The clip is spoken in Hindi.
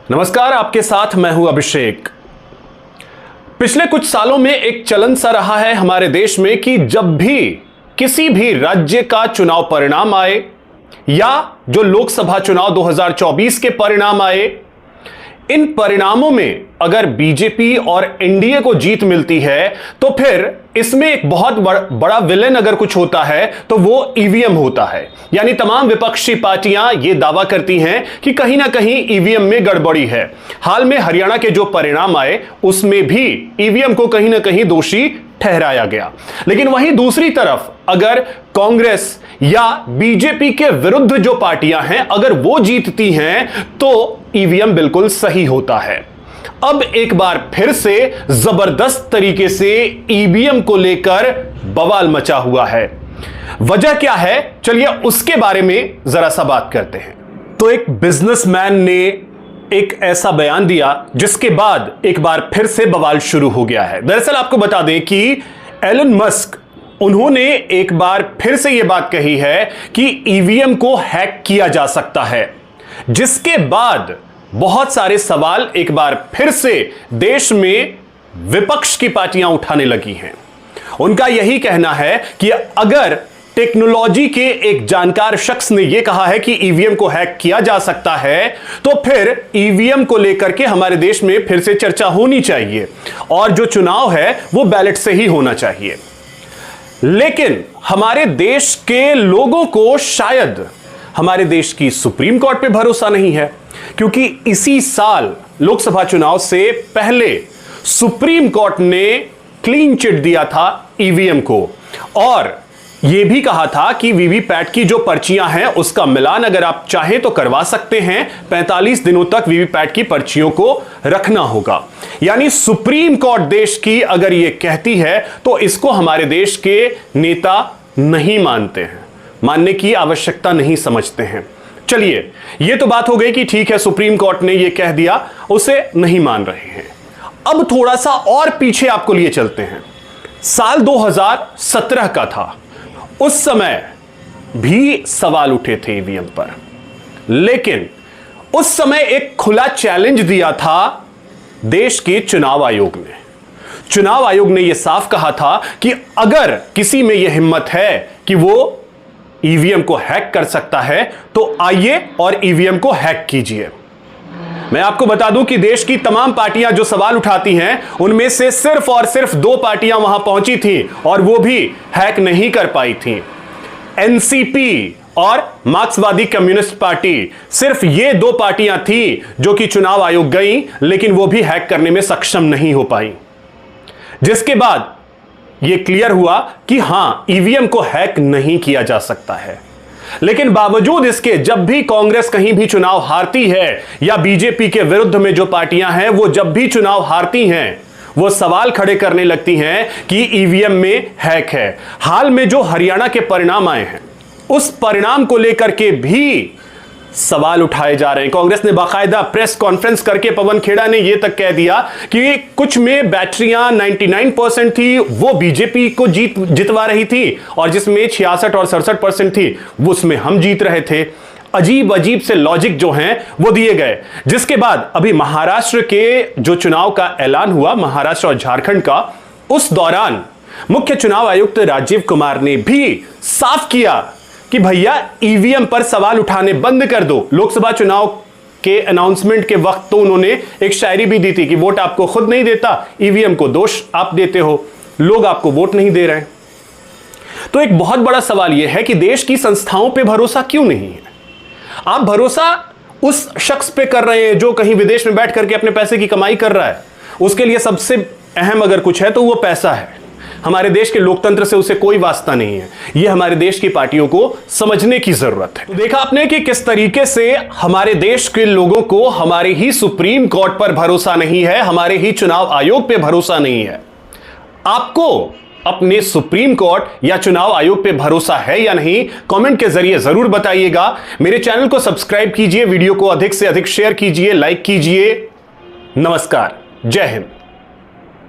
नमस्कार, आपके साथ मैं हूं अभिषेक। पिछले कुछ सालों में एक चलन सा रहा है हमारे देश में कि जब भी किसी भी राज्य का चुनाव परिणाम आए या जो लोकसभा चुनाव 2024 के परिणाम आए, इन परिणामों में अगर बीजेपी और एनडीए को जीत मिलती है तो फिर इसमें एक बहुत बड़ा विलेन अगर कुछ होता है तो वो ईवीएम होता है। यानी तमाम विपक्षी पार्टियां ये दावा करती हैं कि कहीं ना कहीं ईवीएम में गड़बड़ी है। हाल में हरियाणा के जो परिणाम आए उसमें भी ईवीएम को कहीं ना कहीं दोषी ठहराया गया। लेकिन वहीं दूसरी तरफ अगर कांग्रेस या बीजेपी के विरुद्ध जो पार्टियां हैं अगर वो जीतती हैं तो ईवीएम बिल्कुल सही होता है। अब एक बार फिर से जबरदस्त तरीके से ईवीएम को लेकर बवाल मचा हुआ है। वजह क्या है, चलिए उसके बारे में जरा सा बात करते हैं। तो एक बिजनेसमैन ने एक ऐसा बयान दिया जिसके बाद एक बार फिर से बवाल शुरू हो गया है। दरअसल आपको बता दें कि एलन मस्क उन्होंने एक बार फिर से यह बात कही है कि ईवीएम को हैक किया जा सकता है, जिसके बाद बहुत सारे सवाल एक बार फिर से देश में विपक्ष की पार्टियां उठाने लगी हैं। उनका यही कहना है कि अगर टेक्नोलॉजी के एक जानकार शख्स ने यह कहा है कि ईवीएम को हैक किया जा सकता है तो फिर ईवीएम को लेकर के हमारे देश में फिर से चर्चा होनी चाहिए और जो चुनाव है वो बैलेट से ही होना चाहिए। लेकिन हमारे देश के लोगों को शायद हमारे देश की सुप्रीम कोर्ट पे भरोसा नहीं है, क्योंकि इसी साल लोकसभा चुनाव से पहले सुप्रीम कोर्ट ने क्लीन चिट दिया था ईवीएम को और यह भी कहा था कि वीवीपैट की जो पर्चियां हैं उसका मिलान अगर आप चाहें तो करवा सकते हैं। 45 दिनों तक वीवीपैट की पर्चियों को रखना होगा। यानी सुप्रीम कोर्ट देश की अगर यह कहती है तो इसको हमारे देश के नेता नहीं मानते हैं, मानने की आवश्यकता नहीं समझते हैं। चलिए, यह तो बात हो गई कि ठीक है सुप्रीम कोर्ट ने यह कह दिया, उसे नहीं मान रहे हैं। अब थोड़ा सा और पीछे आपको लिए चलते हैं। साल 2017 का था, उस समय भी सवाल उठे थे ईवीएम पर, लेकिन उस समय एक खुला चैलेंज दिया था देश के चुनाव आयोग ने। चुनाव आयोग ने यह साफ कहा था कि अगर किसी में यह हिम्मत है कि वो ईवीएम को हैक कर सकता है तो आइए और ईवीएम को हैक कीजिए। मैं आपको बता दूं कि देश की तमाम पार्टियां जो सवाल उठाती हैं उनमें से सिर्फ और सिर्फ 2 पार्टियां वहां पहुंची थी और वो भी हैक नहीं कर पाई थी। एनसीपी और मार्क्सवादी कम्युनिस्ट पार्टी, सिर्फ ये 2 पार्टियां थी जो कि चुनाव आयोग गई, लेकिन वो भी हैक करने में सक्षम नहीं हो पाई। जिसके बाद यह क्लियर हुआ कि हां, ईवीएम को हैक नहीं किया जा सकता है। लेकिन बावजूद इसके जब भी कांग्रेस कहीं भी चुनाव हारती है या बीजेपी के विरुद्ध में जो पार्टियां हैं वो जब भी चुनाव हारती हैं वो सवाल खड़े करने लगती हैं कि ईवीएम में हैक है। हाल में जो हरियाणा के परिणाम आए हैं उस परिणाम को लेकर के भी सवाल उठाए जा रहे हैं। कांग्रेस ने बाकायदा प्रेस कॉन्फ्रेंस करके पवन खेड़ा ने यह तक कह दिया कि कुछ में बैटरियां 99% थी वो बीजेपी को जितवा रही थी और जिसमें 66 और 67% थी वो उसमें हम जीत रहे थे। अजीब अजीब से लॉजिक जो हैं वो दिए गए। जिसके बाद अभी महाराष्ट्र के जो चुनाव का ऐलान हुआ, महाराष्ट्र और झारखंड का, उस दौरान मुख्य चुनाव आयुक्त राजीव कुमार ने भी साफ किया कि भैया ईवीएम पर सवाल उठाने बंद कर दो। लोकसभा चुनाव के अनाउंसमेंट के वक्त तो उन्होंने एक शायरी भी दी थी कि वोट आपको खुद नहीं देता, ईवीएम को दोष आप देते हो, लोग आपको वोट नहीं दे रहे हैं। तो एक बहुत बड़ा सवाल यह है कि देश की संस्थाओं पे भरोसा क्यों नहीं है? आप भरोसा उस शख्स पे कर रहे हैं जो कहीं विदेश में बैठ करके अपने पैसे की कमाई कर रहा है। उसके लिए सबसे अहम अगर कुछ है तो वो पैसा है। हमारे देश के लोकतंत्र से उसे कोई वास्ता नहीं है। यह हमारे देश की पार्टियों को समझने की जरूरत है। तो देखा आपने कि किस तरीके से हमारे देश के लोगों को हमारे ही सुप्रीम कोर्ट पर भरोसा नहीं है, हमारे ही चुनाव आयोग पे भरोसा नहीं है। आपको अपने सुप्रीम कोर्ट या चुनाव आयोग पे भरोसा है या नहीं, कमेंट के जरिए जरूर बताइएगा। मेरे चैनल को सब्सक्राइब कीजिए, वीडियो को अधिक से अधिक शेयर कीजिए, लाइक कीजिए। नमस्कार, जय हिंद।